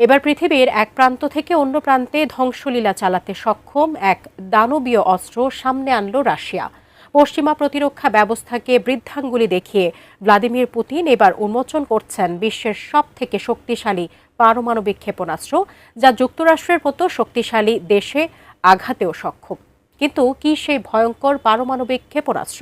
এবার পৃথিবীর এক প্রান্ত থেকে অন্য প্রান্তে ধ্বংসলীলা চালাতে সক্ষম এক দানবীয় অস্ত্র সামনে আনল রাশিয়া। পশ্চিমা প্রতিরক্ষা ব্যবস্থাকে বৃদ্ধাঙ্গুলি দেখিয়ে ভ্লাদিমির পুতিন এবার উন্মোচন করছেন বিশ্বের সবথেকে শক্তিশালী পারমাণবিক ক্ষেপণাস্ত্র, যা যুক্তরাষ্ট্রের মতো শক্তিশালী দেশে আঘাতেও সক্ষম। কিন্তু কি সেই ভয়ঙ্কর পারমাণবিক ক্ষেপণাস্ত্র?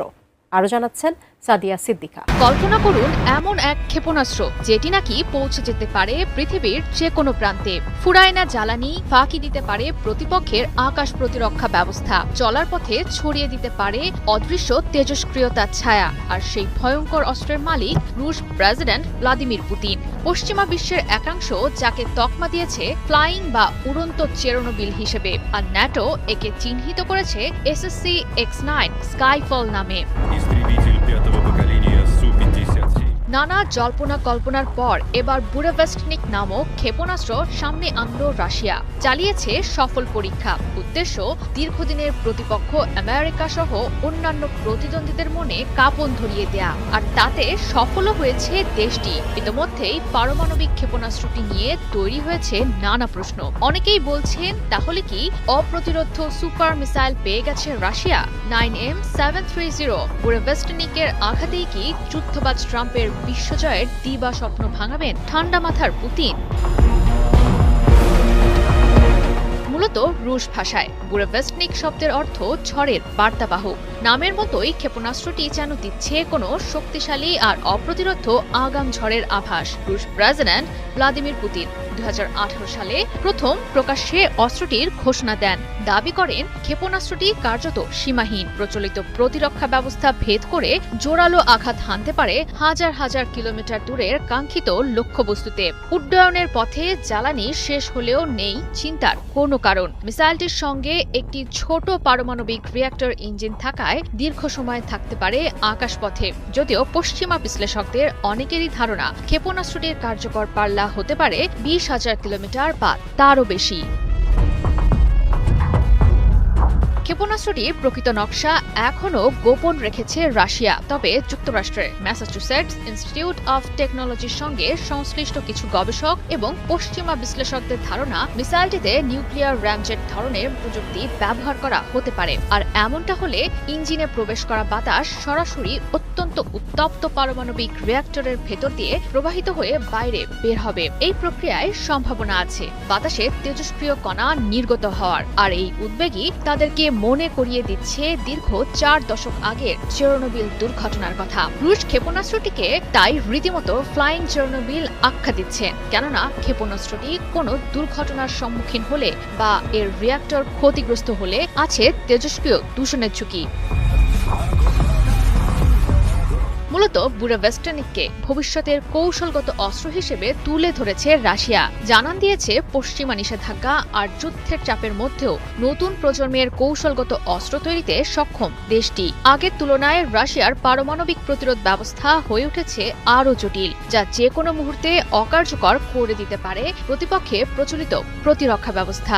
আরও জানাচ্ছেন সাদিয়া সিদ্দিকা। কল্পনা করুন এমন এক ক্ষেপণাস্ত্র যেটি নাকি পৌঁছে যেতে পারে পৃথিবীর যে কোনো প্রান্তে, ফুরায় না জ্বালানি, ফাঁকি দিতে পারে প্রতিপক্ষের আকাশ প্রতিরক্ষা ব্যবস্থা, চলার পথে ছড়িয়ে দিতে পারে অদৃশ্য তেজস্ক্রিয়তার ছায়া। আর সেই ভয়ঙ্কর অস্ত্রের মালিক রুশ প্রেসিডেন্ট ভ্লাদিমির পুতিন। পশ্চিমা বিশ্বের একাংশ যাকে তকমা দিয়েছে ফ্লাইং বা উড়ন্ত চেরনোবিল হিসেবে, আর ন্যাটো একে চিহ্নিত করেছে SSC-X9 স্কাইফল নামে। নানা জল্পনা কল্পনার পর এবার বুরেভেস্টনিক নামক ক্ষেপণাস্ত্র সামনে আনল রাশিয়া। চালিয়েছে সফল পরীক্ষা। উদ্দেশ্য দীর্ঘদিনের প্রতিপক্ষ আমেরিকা সহ অন্যান্য প্রতিদ্বন্দ্বীদের মনে কাঁপন ধরিয়ে দেয়া। আর তাতে সফলও হয়েছে দেশটি। ইতোমধ্যেই পারমাণবিক ক্ষেপণাস্ত্রটি নিয়ে তৈরি হয়েছে নানা প্রশ্ন। অনেকেই বলছেন, তাহলে কি অপ্রতিরোধ্য সুপার মিসাইল পেয়ে গেছে রাশিয়া? 9M730 বুরেভেস্টনিকের আঘাতেই কি যুদ্ধবাজ ট্রাম্পের বিশ্বজয়ের দিবা স্বপ্ন ভাঙাবেন ঠান্ডা মাথার পুতিন? মূলত রুশ ভাষায় বুরেভেস্টনিক শব্দের অর্থ ঝড়ের বার্তাবাহক। নামের মতোই ক্ষেপণাস্ত্রটি যেন দিচ্ছে কোনো শক্তিশালী আর অপ্রতিরোধ্য আগাম ঝড়ের আভাস। রুশ প্রেসিডেন্ট ভ্লাদিমির পুতিন 2018 সালে প্রথম প্রকাশ্যে অস্ত্রটির ঘোষণা দেন। দাবি করেন ক্ষেপণাস্ত্রটি কার্যত সীমাহীন, প্রচলিত প্রতিরক্ষা ব্যবস্থা ভেদ করে জোরালো আঘাত হানতে পারে হাজার হাজার কিলোমিটার দূরের কাঙ্ক্ষিত লক্ষ্যবস্তুতে। উড্ডয়নের পথে জ্বালানি শেষ হলেও নেই চিন্তার কোনো কারণ। মিসাইলটির সঙ্গে একটি ছোট পারমাণবিক রিঅ্যাক্টর ইঞ্জিন থাকায় দীর্ঘ সময় থাকতে পারে আকাশপথে। যদিও পশ্চিমা বিশ্লেষকদের অনেকেরই ধারণা ক্ষেপণাস্ত্রটির কার্যকর পাল্লা হতে পারে 20,000 কিলোমিটার বা তারও বেশি। ক্ষেপণাস্ত্রটির প্রকৃত নকশা এখনও গোপন রেখেছে রাশিয়া। তবে যুক্তরাষ্ট্রের ম্যাসাচুসেটস ইনস্টিটিউট অফ টেকনোলজির সঙ্গে সংশ্লিষ্ট কিছু গবেষক এবং পশ্চিমা বিশ্লেষকদের ধারণা, মিসাইলটিতে নিউক্লিয়ার র্যামজেট ধরনের প্রযুক্তি ব্যবহার করা হতে পারে। আর এমনটা হলে ইঞ্জিনে প্রবেশ করা বাতাস সরাসরি অত্যন্ত উত্তপ্ত পারমাণবিক রিঅ্যাক্টরের ভেতর দিয়ে প্রবাহিত হয়ে বাইরে বের হবে। এই প্রক্রিয়ায় সম্ভাবনা আছে বাতাসে তেজস্ক্রিয় কণা নির্গত হওয়ার। আর এই উদ্বেগই তাদেরকে মনে করিয়ে দিচ্ছে দীর্ঘ 4 দশক আগের চেরনোবিল দুর্ঘটনার কথা। রুশ ক্ষেপণাস্ত্রটিকে তাই রীতিমতো ফ্লাইং চেরনোবিল আখ্যা দিচ্ছেন, কেননা ক্ষেপণাস্ত্রটি কোনো দুর্ঘটনার সম্মুখীন হলে বা এর রিঅ্যাক্টর ক্ষতিগ্রস্ত হলে আছে তেজস্ক্রিয় দূষণের ঝুঁকি। মূলত বুরেভেস্টনিককে ভবিষ্যতের কৌশলগত অস্ত্র হিসেবে তুলে ধরেছে রাশিয়া। জানান দিয়েছে পশ্চিমা নিষেধাজ্ঞা আর যুদ্ধের চাপের মধ্যেও নতুন প্রজন্মের কৌশলগত অস্ত্র তৈরিতে সক্ষম দেশটি। আগের তুলনায় রাশিয়ার পারমাণবিক প্রতিরোধ ব্যবস্থা হয়ে উঠেছে আরও জটিল, যা যে কোনো মুহূর্তে অকার্যকর করে দিতে পারে প্রতিপক্ষের প্রচলিত প্রতিরক্ষা ব্যবস্থা।